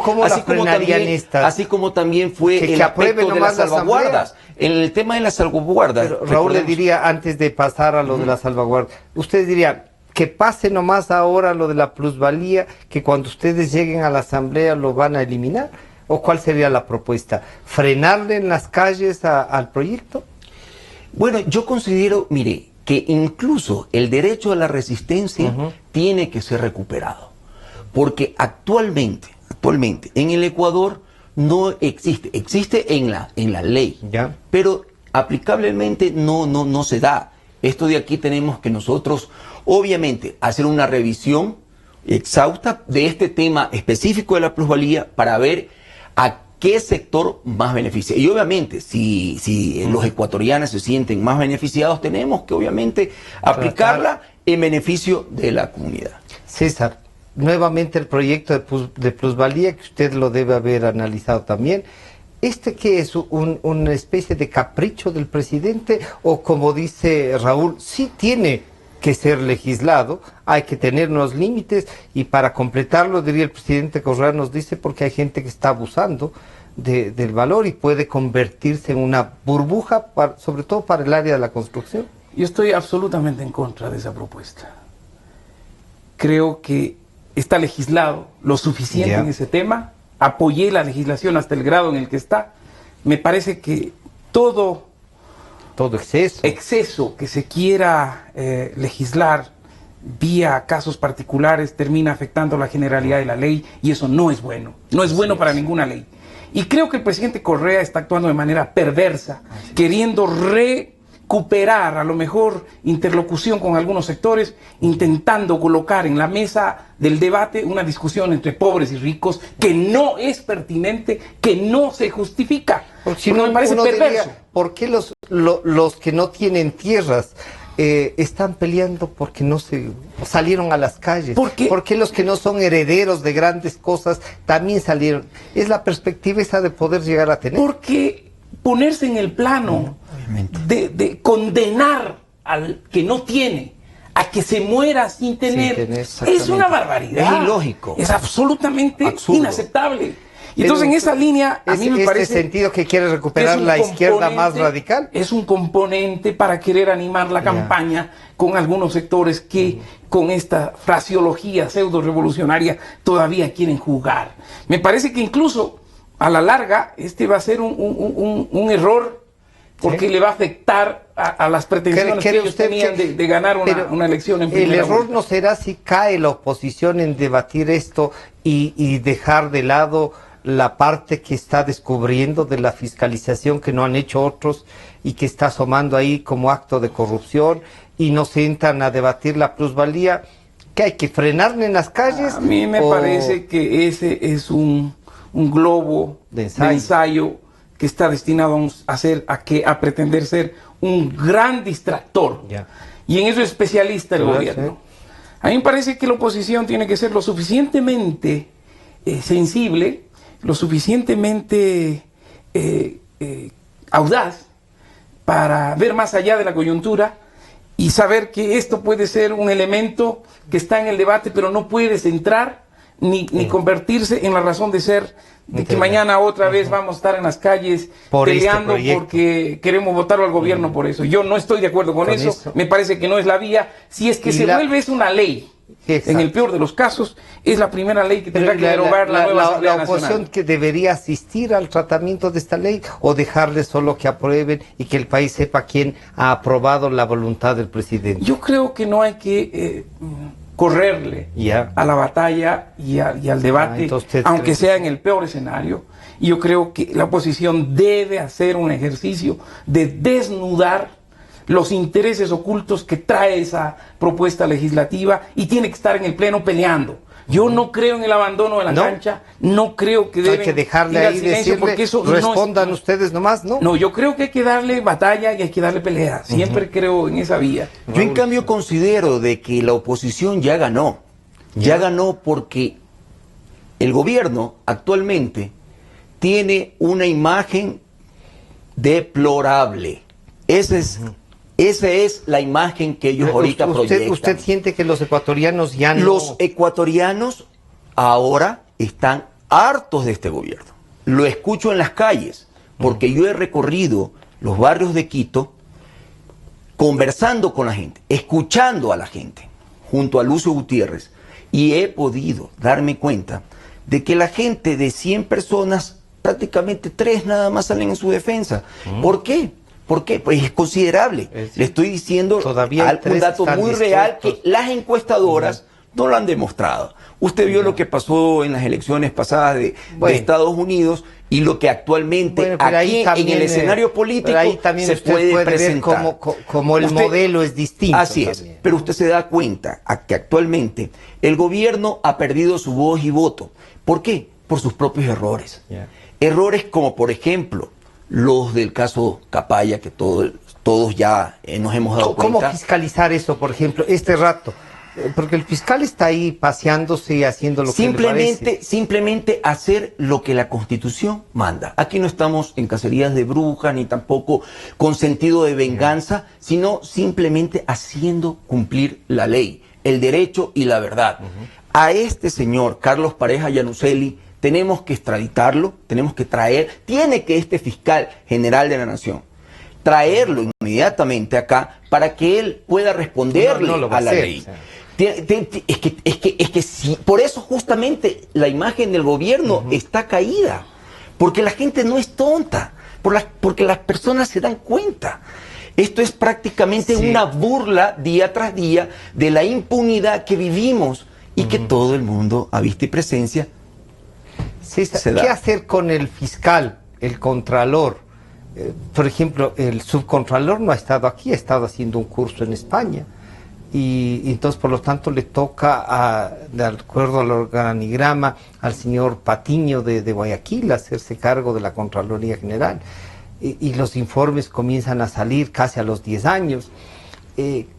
fue el aspecto de las salvaguardas. En el tema de las salvaguardas, pero Raúl le diría, antes de pasar a lo de la salvaguarda, usted diría que pase nomás ahora lo de la plusvalía, que cuando ustedes lleguen a la asamblea lo van a eliminar, ¿o cuál sería la propuesta? ¿Frenarle en las calles al proyecto? Bueno, yo considero, mire, que incluso el derecho a la resistencia tiene que ser recuperado, porque actualmente en el Ecuador no existe en la ley, pero aplicablemente no se da. Esto de aquí tenemos que nosotros, obviamente, hacer una revisión exhausta de este tema específico de la plusvalía para ver a qué sector más beneficia. Y obviamente, si los ecuatorianos se sienten más beneficiados, tenemos que obviamente aplicarla en beneficio de la comunidad. César, nuevamente el proyecto de plusvalía, que usted lo debe haber analizado también. ¿Qué es? ¿Una especie de capricho del presidente? O como dice Raúl, sí tiene que ser legislado, hay que tener unos límites, y para completarlo, diría el presidente Correa, nos dice, porque hay gente que está abusando del valor y puede convertirse en una burbuja, sobre todo para el área de la construcción. Yo estoy absolutamente en contra de esa propuesta. Creo que está legislado lo suficiente en ese tema. Apoyé la legislación hasta el grado en el que está. Me parece que todo exceso que se quiera legislar vía casos particulares termina afectando la generalidad de la ley, y eso no es bueno. No es bueno para ninguna ley. Y creo que el presidente Correa está actuando de manera perversa, queriendo recuperar a lo mejor interlocución con algunos sectores, intentando colocar en la mesa del debate una discusión entre pobres y ricos que no es pertinente, que no se justifica. Porque me parece perverso. Diría, ¿por qué los que no tienen tierras están peleando porque no salieron a las calles? ¿Por qué los que no son herederos de grandes cosas también salieron? Es la perspectiva esa de poder llegar a tener. Porque ponerse en el plano de condenar al que no tiene a que se muera sin tener es una barbaridad. Es ilógico. Es absolutamente absurdo, inaceptable. Y entonces, en esa línea, a mí me parece sentido que quiere recuperar la izquierda más radical. Es un componente para querer animar la campaña con algunos sectores que con esta fraseología pseudo revolucionaria todavía quieren jugar. Me parece que incluso a la larga va a ser un error, porque le va a afectar a las pretensiones que ellos tenían de ganar una elección en primera vuelta. El error no será si cae la oposición en debatir esto y dejar de lado la parte que está descubriendo de la fiscalización que no han hecho otros y que está asomando ahí como acto de corrupción, y no se entran a debatir la plusvalía. ¿Qué hay que frenarle en las calles? A mí me parece que ese es un globo de ensayo que está destinado a pretender ser un gran distractor. Y en eso es especialista el gobierno. A mí me parece que la oposición tiene que ser lo suficientemente sensible, lo suficientemente audaz para ver más allá de la coyuntura y saber que esto puede ser un elemento que está en el debate, pero no puede centrar ni convertirse en la razón de ser de que mañana otra vez vamos a estar en las calles peleando porque queremos votar al gobierno por eso. Yo no estoy de acuerdo con eso, me parece que no es la vía. Si es que se vuelve es una ley, en el peor de los casos, es la primera ley que tendrá que derogar la nueva Asamblea Nacional. ¿La oposición que debería asistir al tratamiento de esta ley o dejarle solo que aprueben y que el país sepa quién ha aprobado la voluntad del presidente? Yo creo que no hay que correrle a la batalla y al debate, aunque sea en el peor escenario. Y yo creo que la oposición debe hacer un ejercicio de desnudar los intereses ocultos que trae esa propuesta legislativa y tiene que estar en el pleno peleando. Yo no creo en el abandono de la cancha, no creo que deben hay que dejarle ahí decirle, porque eso respondan no es, ustedes nomás, ¿no? No, yo creo que hay que darle batalla y hay que darle pelea. Siempre creo en esa vía. Yo en cambio considero de que la oposición ya ganó. Ya ganó porque el gobierno actualmente tiene una imagen deplorable. Esa es la imagen que ellos ahorita proyectan. ¿Usted siente que los ecuatorianos ya no...? Los ecuatorianos ahora están hartos de este gobierno. Lo escucho en las calles, porque yo he recorrido los barrios de Quito conversando con la gente, escuchando a la gente, junto a Lucio Gutiérrez, y he podido darme cuenta de que la gente de 100 personas, prácticamente 3 nada más salen en su defensa. ¿Por qué? ¿Por qué? Pues es considerable. Le estoy diciendo un dato muy real que las encuestadoras no lo han demostrado. Usted vio lo que pasó en las elecciones pasadas de Estados Unidos y lo que actualmente aquí también, en el escenario político se puede presentar. Ver como el modelo es distinto. Así es, pero usted se da cuenta que actualmente el gobierno ha perdido su voz y voto. ¿Por qué? Por sus propios errores. Errores como, por ejemplo, los del caso Capaya, que todos ya nos hemos dado cuenta. ¿Cómo fiscalizar eso, por ejemplo, este rato? Porque el fiscal está ahí paseándose y haciendo lo que le parece. Simplemente hacer lo que la Constitución manda. Aquí no estamos en cacerías de brujas, ni tampoco con sentido de venganza, sino simplemente haciendo cumplir la ley, el derecho y la verdad. A este señor, Carlos Pareja Yanuseli, tenemos que extraditarlo, tenemos que tiene que este fiscal general de la Nación traerlo inmediatamente acá para que él pueda responderle a la ley. O sea. Es que sí, por eso justamente la imagen del gobierno está caída, porque la gente no es tonta, porque las personas se dan cuenta. Esto es prácticamente una burla día tras día de la impunidad que vivimos y que todo el mundo a vista y presencia. ¿Qué hacer con el fiscal, el contralor? Por ejemplo, el subcontralor no ha estado aquí, ha estado haciendo un curso en España. Y entonces, por lo tanto, le toca, de acuerdo al organigrama, al señor Patiño de Guayaquil hacerse cargo de la Contraloría General. Y los informes comienzan a salir casi a los 10 años.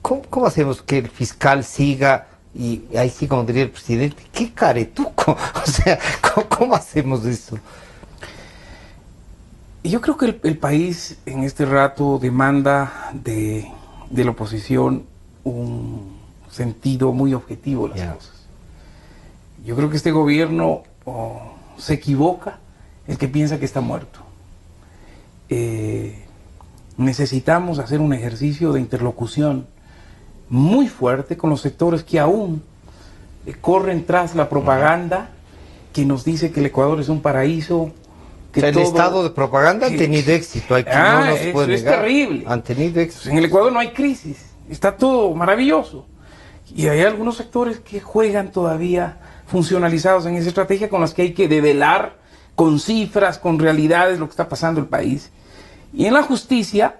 ¿Cómo hacemos que el fiscal siga? Y ahí sí, como diría el presidente, ¡qué caretuco! O sea, ¿cómo hacemos eso? Yo creo que el país en este rato demanda de la oposición un sentido muy objetivo de las cosas. Yo creo que este gobierno se equivoca el que piensa que está muerto. Necesitamos hacer un ejercicio de interlocución muy fuerte con los sectores que aún corren tras la propaganda que nos dice que el Ecuador es un paraíso. Que el estado de propaganda ha tenido éxito. Hay que no nos puede negar. Es terrible. Han tenido éxito. En el Ecuador no hay crisis. Está todo maravilloso. Y hay algunos sectores que juegan todavía funcionalizados en esa estrategia con las que hay que develar con cifras, con realidades lo que está pasando en el país. Y en la justicia,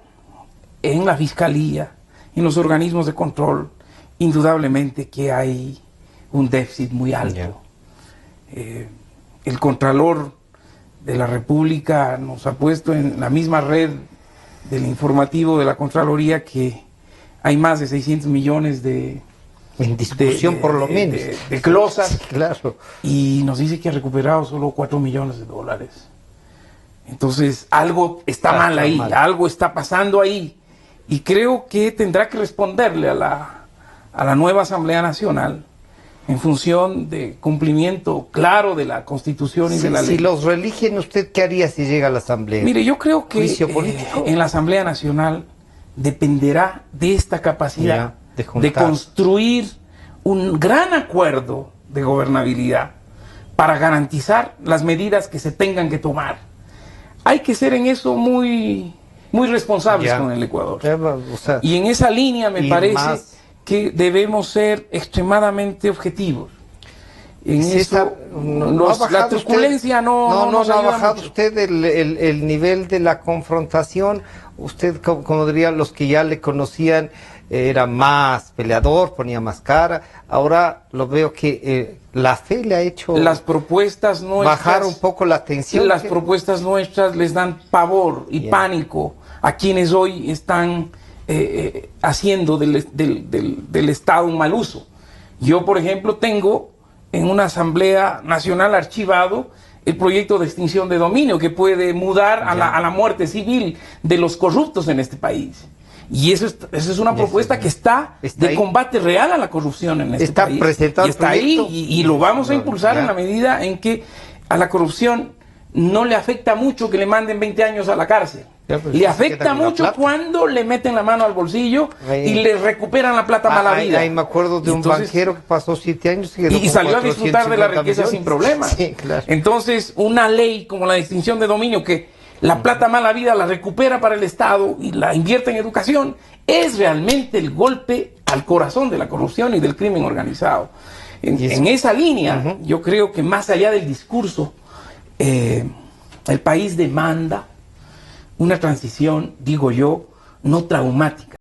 en la fiscalía, en los organismos de control, indudablemente que hay un déficit muy alto. El Contralor de la República nos ha puesto en la misma red del informativo de la Contraloría que hay más de 600 millones en discusión por lo menos de glosas, sí, claro. Y nos dice que ha recuperado solo 4 millones de dólares. Entonces algo está mal ahí, algo está pasando ahí, y creo que tendrá que responderle a la nueva Asamblea Nacional en función de cumplimiento claro de la Constitución y de la ley. Si los reeligen, ¿usted qué haría si llega a la Asamblea? Mire, yo creo que en la Asamblea Nacional dependerá de esta capacidad de construir un gran acuerdo de gobernabilidad para garantizar las medidas que se tengan que tomar. Hay que ser en eso muy responsables con el Ecuador. Y en esa línea me parece que debemos ser extremadamente objetivos. En eso, la turbulencia no ha bajado usted el nivel de la confrontación. Usted, como diría, los que ya le conocían, era más peleador, ponía más cara. Ahora lo veo que la fe le ha hecho las propuestas nuestras, bajar un poco la tensión. Las propuestas nuestras les dan pavor y pánico a quienes hoy están haciendo del Estado un mal uso. Yo, por ejemplo, tengo en una Asamblea Nacional archivado el proyecto de extinción de dominio que puede mudar a la muerte civil de los corruptos en este país. Y eso es una propuesta que está de ahí, combate real a la corrupción en este país. Presentado y está ahí y lo vamos a impulsar en la medida en que a la corrupción no le afecta mucho que le manden 20 años a la cárcel. Le afecta mucho cuando le meten la mano al bolsillo y le recuperan la plata mal habida. Ahí me acuerdo de un banquero que pasó 7 años y salió a disfrutar de la riqueza sin problemas. Sí, claro. Entonces, una ley como la de extinción de dominio que la plata mal habida la recupera para el Estado y la invierte en educación es realmente el golpe al corazón de la corrupción y del crimen organizado. En esa línea, yo creo que más allá del discurso, el país demanda una transición, digo yo, no traumática,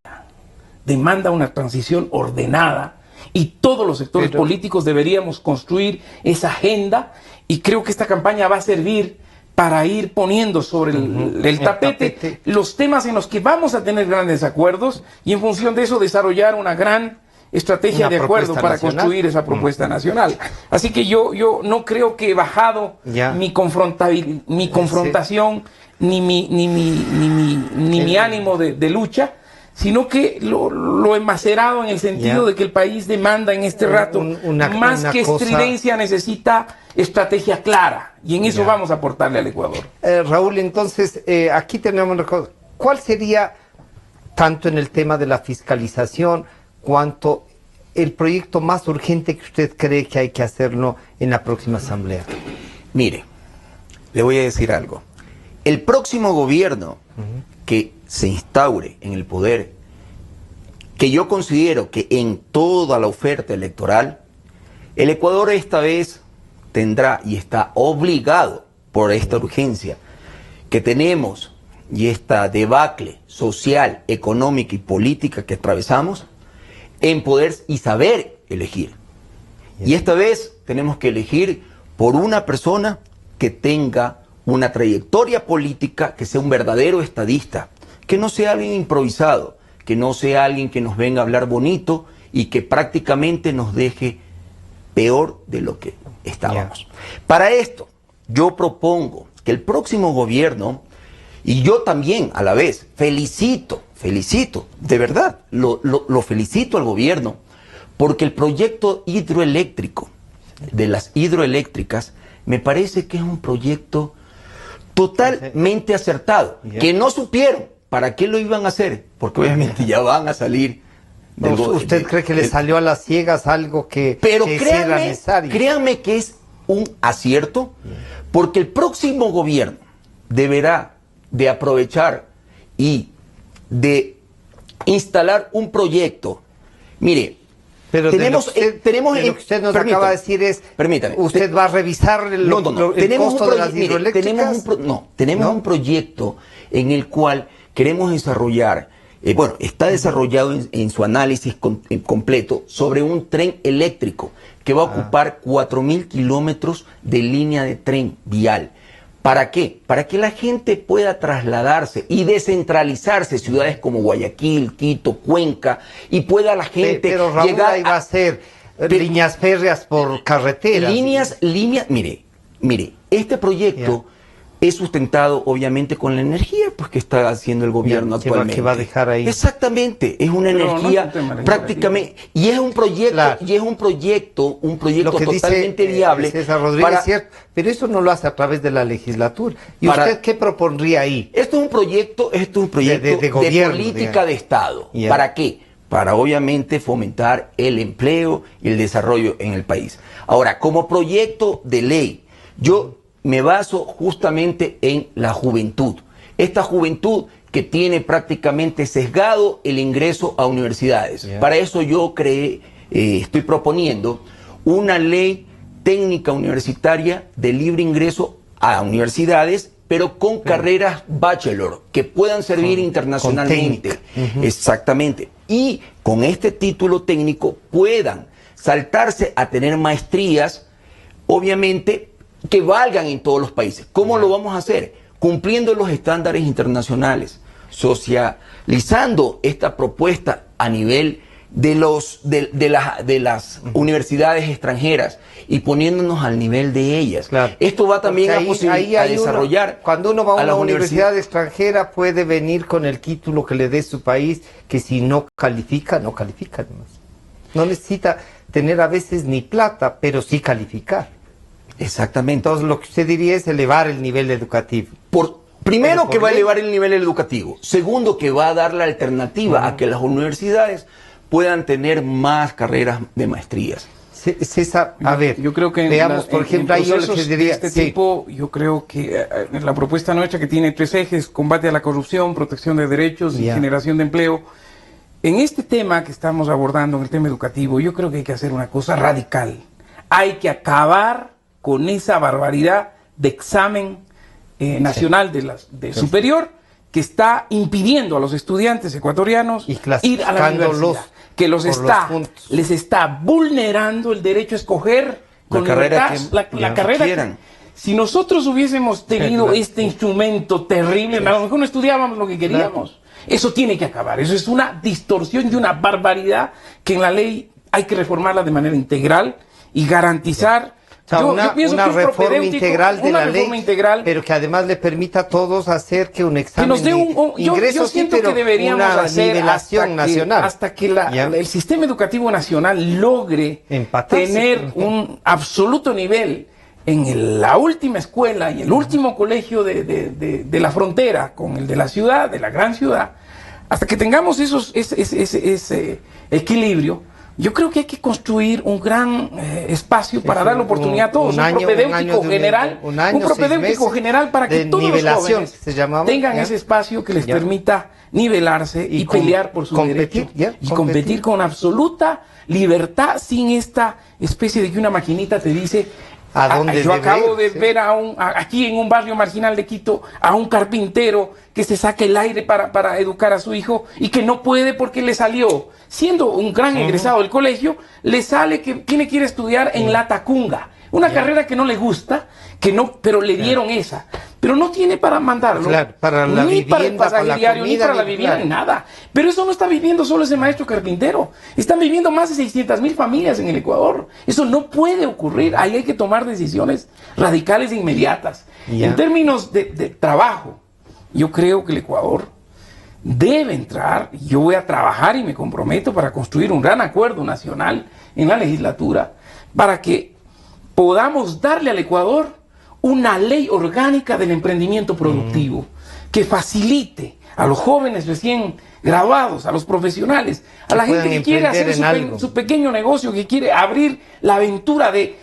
demanda una transición ordenada y todos los sectores políticos deberíamos construir esa agenda, y creo que esta campaña va a servir para ir poniendo sobre el tapete los temas en los que vamos a tener grandes acuerdos y en función de eso desarrollar una gran estrategia de acuerdo para construir esa propuesta nacional. Así que yo no creo que he bajado mi confrontación ni mi ánimo de lucha, sino que lo he macerado en el sentido de que el país demanda en este rato más que estridencia, necesita estrategia clara, y en eso vamos a aportarle al Ecuador. Raúl, entonces aquí tenemos una cosa. ¿Cuál sería, tanto en el tema de la fiscalización cuanto el proyecto más urgente que usted cree que hay que hacerlo en la próxima asamblea? Mire, le voy a decir algo. El próximo gobierno que se instaure en el poder, que yo considero que en toda la oferta electoral, el Ecuador esta vez tendrá y está obligado por esta urgencia que tenemos y esta debacle social, económica y política que atravesamos, en poder y saber elegir. Y esta vez tenemos que elegir por una persona que tenga una trayectoria política, que sea un verdadero estadista, que no sea alguien improvisado, que no sea alguien que nos venga a hablar bonito y que prácticamente nos deje peor de lo que estábamos. Para esto, yo propongo que el próximo gobierno, y yo también a la vez felicito, de verdad, lo felicito al gobierno, porque el proyecto hidroeléctrico, de las hidroeléctricas, me parece que es un proyecto totalmente acertado, que no supieron para qué lo iban a hacer, porque obviamente ya van a salir. ¿Usted cree que le salió a las ciegas algo que era necesario? Créanme que es un acierto, porque el próximo gobierno deberá de aprovechar y de instalar un proyecto. Mire, pero tenemos lo que usted nos acaba de decir es, usted va a revisar el costo de las hidroeléctricas. Tenemos un proyecto en el cual queremos desarrollar está desarrollado en su análisis completo sobre un tren eléctrico que va a ocupar 4.000 kilómetros de línea de tren vial. ¿Para qué? Para que la gente pueda trasladarse y descentralizarse ciudades como Guayaquil, Quito, Cuenca, y pueda la gente pero Raúl, llegar ahí va a ser líneas férreas por carretera. Líneas, mire, este proyecto es sustentado obviamente con la energía pues que está haciendo el gobierno actualmente. Que va a dejar ahí. Exactamente, es una energía prácticamente, y es un proyecto, totalmente viable. César Rodríguez, es cierto, pero eso no lo hace a través de la legislatura. ¿Y usted qué propondría ahí? Esto es un proyecto de gobierno, política de Estado. ¿Para qué? Para obviamente fomentar el empleo y el desarrollo en el país. Ahora, como proyecto de ley, yo me baso justamente en la juventud. Esta juventud que tiene prácticamente sesgado el ingreso a universidades. Para eso yo estoy proponiendo una ley técnica universitaria de libre ingreso a universidades, pero con carreras bachelor que puedan servir internacionalmente. Exactamente. Y con este título técnico puedan saltarse a tener maestrías, obviamente, que valgan en todos los países. ¿Cómo lo vamos a hacer? Cumpliendo los estándares internacionales, socializando esta propuesta a nivel de las universidades extranjeras y poniéndonos al nivel de ellas. Claro. Esto va también a desarrollar. Cuando uno va a una universidad extranjera puede venir con el título que le dé su país, que si no califica, no califica. No necesita tener a veces ni plata, pero sí calificar. Exactamente. Entonces lo que usted diría es elevar el nivel educativo. Primero que va a elevar el nivel educativo. Segundo que va a dar la alternativa a que las universidades puedan tener más carreras de maestrías. César, a ver, yo creo que veamos, por ejemplo, ahí yo les diría, de este tipo, yo creo que la propuesta nuestra, que tiene 3 ejes: combate a la corrupción, protección de derechos y generación de empleo. En este tema que estamos abordando, en el tema educativo, yo creo que hay que hacer una cosa radical. Hay que acabar con esa barbaridad de examen nacional de superior que está impidiendo a los estudiantes ecuatorianos ir a la universidad, que les está vulnerando el derecho a escoger con libertad la carrera que, si nosotros hubiésemos tenido este instrumento terrible, a lo mejor no estudiábamos lo que queríamos. Eso tiene que acabar. Eso es una distorsión y una barbaridad que en la ley hay que reformarla de manera integral y garantizar una reforma integral de la ley, pero que además le permita a todos hacer que un examen que nos dé yo siento que deberíamos hacer nivelación nacional hasta que el sistema educativo nacional logre tener un absoluto nivel en la última escuela y el último colegio de la frontera con el de la ciudad, de la gran ciudad. Hasta que tengamos ese equilibrio, yo creo que hay que construir un gran espacio para dar la oportunidad a todos, un propedéutico general para que todos los jóvenes tengan ese espacio que les permita nivelarse y pelear por su derecho y competir con absoluta libertad, sin esta especie de que una maquinita te dice: yo acabo de ver aquí en un barrio marginal de Quito a un carpintero que se saca el aire para educar a su hijo y que no puede porque le salió, siendo un gran egresado del colegio, le sale que tiene que ir a estudiar en La Tacunga, una carrera que no le gusta, pero le dieron esa. Pero no tiene para mandarlo, para la ni vivienda, para el pasaje diario, ni para la vivienda, ni nada. Pero eso no está viviendo solo ese maestro carpintero. Están viviendo más de 600,000 familias en el Ecuador. Eso no puede ocurrir. Ahí hay que tomar decisiones radicales e inmediatas. En términos de trabajo, yo creo que el Ecuador debe entrar. Yo voy a trabajar y me comprometo para construir un gran acuerdo nacional en la legislatura para que podamos darle al Ecuador una ley orgánica del emprendimiento productivo que facilite a los jóvenes recién graduados, a los profesionales, a la gente que quiere hacer su pequeño negocio, que quiere abrir la aventura de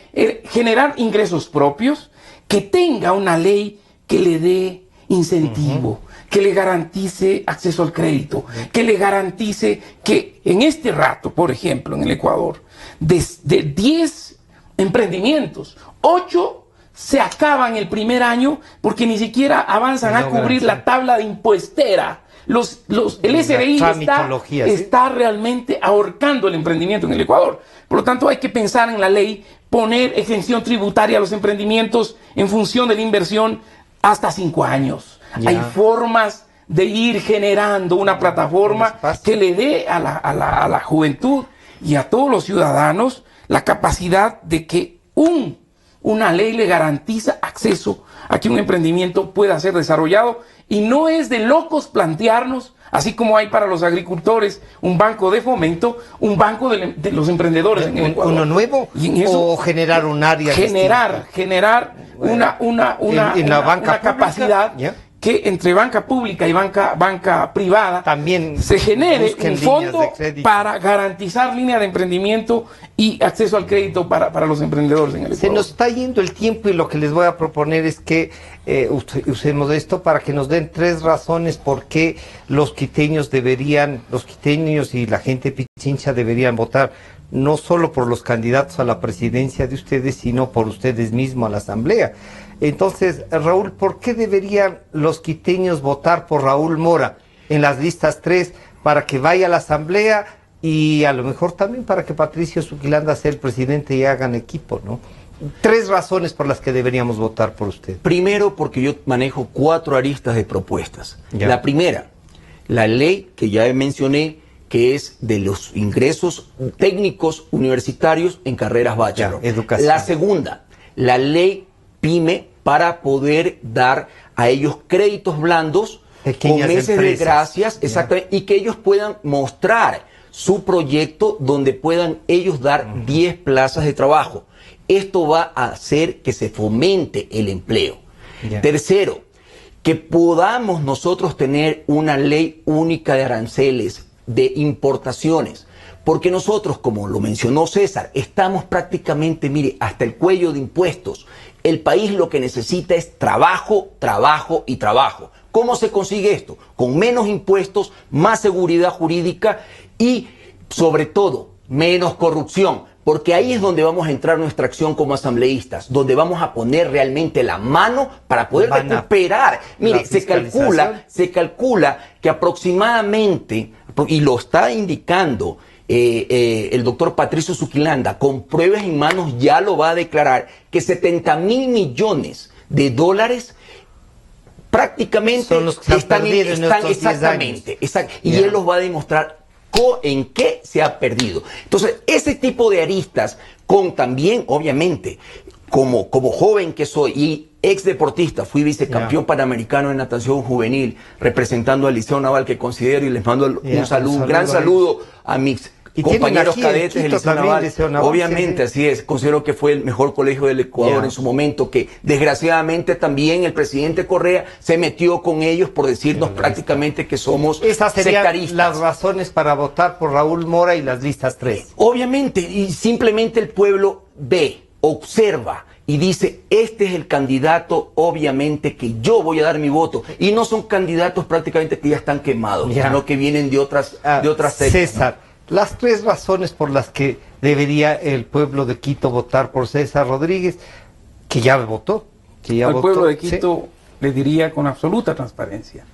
generar ingresos propios, que tenga una ley que le dé incentivo, que le garantice acceso al crédito, que le garantice que en este rato, por ejemplo, en el Ecuador, de 10 emprendimientos, 8 se acaban el primer año porque ni siquiera avanzan a cubrir la tabla de impuestera el SRI está realmente ahorcando el emprendimiento en el Ecuador. Por lo tanto, hay que pensar en la ley, poner exención tributaria a los emprendimientos en función de la inversión hasta 5 años. Hay formas de ir generando una plataforma que le dé a la juventud y a todos los ciudadanos la capacidad de que una ley le garantiza acceso a que un emprendimiento pueda ser desarrollado, y no es de locos plantearnos, así como hay para los agricultores un banco de fomento, un banco de los emprendedores en el Ecuador. ¿Uno nuevo? Y eso, ¿O generar un área generar una capacidad que entre banca pública y banca privada también se genere un fondo para garantizar línea de emprendimiento y acceso al crédito para los emprendedores en el Ecuador. Se nos está yendo el tiempo, y lo que les voy a proponer es que usemos esto para que nos den 3 razones por qué los quiteños y la gente pichincha deberían votar no solo por los candidatos a la presidencia de ustedes, sino por ustedes mismos a la asamblea. Entonces, Raúl, ¿por qué deberían los quiteños votar por Raúl Mora en las listas 3 para que vaya a la asamblea, y a lo mejor también para que Patricio Zuquilanda sea el presidente y hagan equipo, ¿no? 3 razones por las que deberíamos votar por usted. Primero, porque yo manejo 4 aristas de propuestas. La primera, la ley que ya mencioné, que es de los ingresos técnicos universitarios en carreras bachelor. Educación. La segunda, la ley PYME, para poder dar a ellos créditos blandos pequeñas con meses empresas. de gracias, exactamente, y que ellos puedan mostrar su proyecto donde puedan ellos dar 10 plazas de trabajo. Esto va a hacer que se fomente el empleo. Tercero, que podamos nosotros tener una ley única de aranceles, de importaciones, porque nosotros, como lo mencionó César, estamos prácticamente, mire, hasta el cuello de impuestos. El país lo que necesita es trabajo, trabajo y trabajo. ¿Cómo se consigue esto? Con menos impuestos, más seguridad jurídica y, sobre todo, menos corrupción. Porque ahí es donde vamos a entrar nuestra acción como asambleístas, donde vamos a poner realmente la mano para poder recuperar. Mire, se calcula que aproximadamente, y lo está indicando el doctor Patricio Zuquilanda, con pruebas en manos ya lo va a declarar, que 70.000 millones de dólares prácticamente son los que están exactamente, y él los va a demostrar en qué se ha perdido. Entonces, ese tipo de aristas, con también, obviamente, como joven que soy y ex deportista, fui vicecampeón panamericano de natación juvenil, representando al Liceo Naval, que considero, y les mando un gran saludo a mis compañeros cadetes del Liceo Naval. Obviamente, así es. Considero que fue el mejor colegio del Ecuador en su momento, que desgraciadamente también el presidente Correa se metió con ellos por decirnos prácticamente que somos esas serían sectaristas. Las razones para votar por Raúl Mora y las listas 3. Obviamente, y simplemente el pueblo ve, observa y dice, este es el candidato, obviamente, que yo voy a dar mi voto. Y no son candidatos prácticamente que ya están quemados, sino que vienen de otras sectas. César, las 3 razones por las que debería el pueblo de Quito votar por César Rodríguez, que ya votó. Al pueblo de Quito le diría con absoluta transparencia: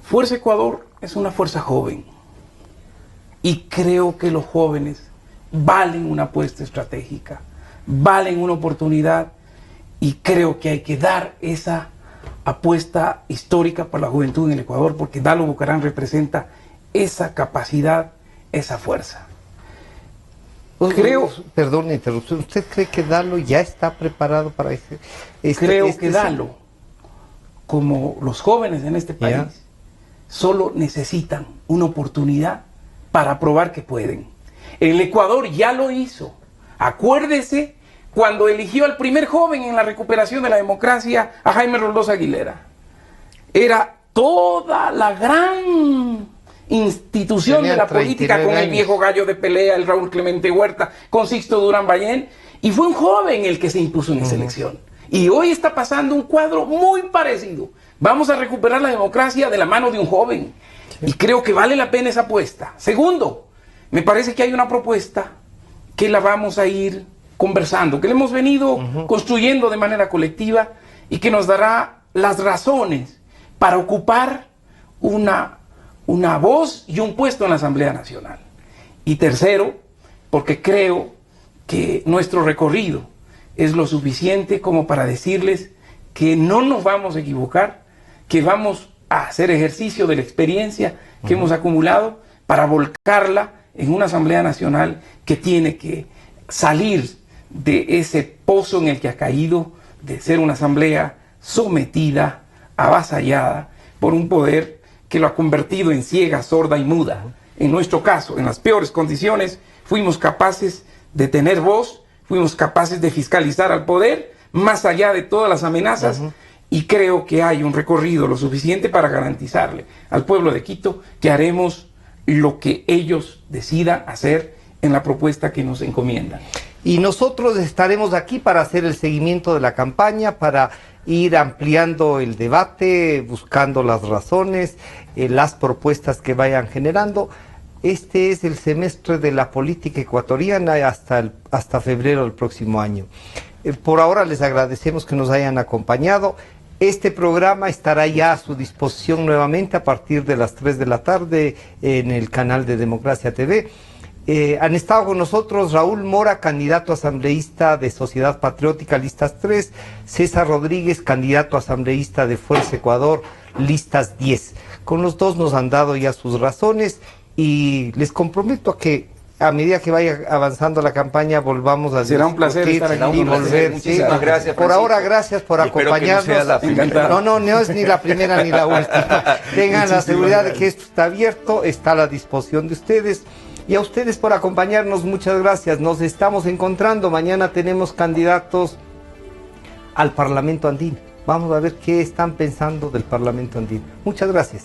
Fuerza Ecuador es una fuerza joven, y creo que los jóvenes valen una apuesta estratégica, valen una oportunidad, y creo que hay que dar esa apuesta histórica para la juventud en el Ecuador, porque Dalo Bucaram representa esa capacidad, esa fuerza. Perdón la interrupción, ¿usted cree que Dalo ya está preparado para creo que Dalo, como los jóvenes en este país, solo necesitan una oportunidad para probar que pueden. El Ecuador ya lo hizo. Acuérdese cuando eligió al primer joven en la recuperación de la democracia, a Jaime Roldós Aguilera. Era toda la gran institución de la política, con el viejo gallo de pelea, el Raúl Clemente Huerta, con Sixto Durán Ballén, y fue un joven el que se impuso en esa elección. Y hoy está pasando un cuadro muy parecido. Vamos a recuperar la democracia de la mano de un joven, y creo que vale la pena esa apuesta. Segundo, me parece que hay una propuesta que la vamos a ir conversando, que la hemos venido construyendo de manera colectiva, y que nos dará las razones para ocupar una voz y un puesto en la Asamblea Nacional. Y tercero, porque creo que nuestro recorrido es lo suficiente como para decirles que no nos vamos a equivocar, que vamos a hacer ejercicio de la experiencia que hemos acumulado para volcarla en una Asamblea Nacional que tiene que salir de ese pozo en el que ha caído, de ser una Asamblea sometida, avasallada por un poder que lo ha convertido en ciega, sorda y muda. En nuestro caso, en las peores condiciones, fuimos capaces de tener voz, fuimos capaces de fiscalizar al poder, más allá de todas las amenazas, y creo que hay un recorrido lo suficiente para garantizarle al pueblo de Quito que haremos lo que ellos decidan hacer en la propuesta que nos encomiendan. Y nosotros estaremos aquí para hacer el seguimiento de la campaña, para ir ampliando el debate, buscando las razones, las propuestas que vayan generando. Este es el semestre de la política ecuatoriana hasta febrero del próximo año. Por ahora les agradecemos que nos hayan acompañado. Este programa estará ya a su disposición nuevamente a partir de las 3 de la tarde en el canal de Democracia TV. Han estado con nosotros Raúl Mora, candidato asambleísta de Sociedad Patriótica, listas 3, César Rodríguez, candidato asambleísta de Fuerza Ecuador, listas 10. Con los dos nos han dado ya sus razones y les comprometo a que a medida que vaya avanzando la campaña volvamos a será un placer estar aquí y volver. Muchísimas gracias, por ahora, gracias por acompañarnos. No es ni la primera ni la última. Tengan la seguridad de que esto está abierto, está a la disposición de ustedes. Y a ustedes por acompañarnos, muchas gracias. Nos estamos encontrando. Mañana tenemos candidatos al Parlamento Andino. Vamos a ver qué están pensando del Parlamento Andino. Muchas gracias.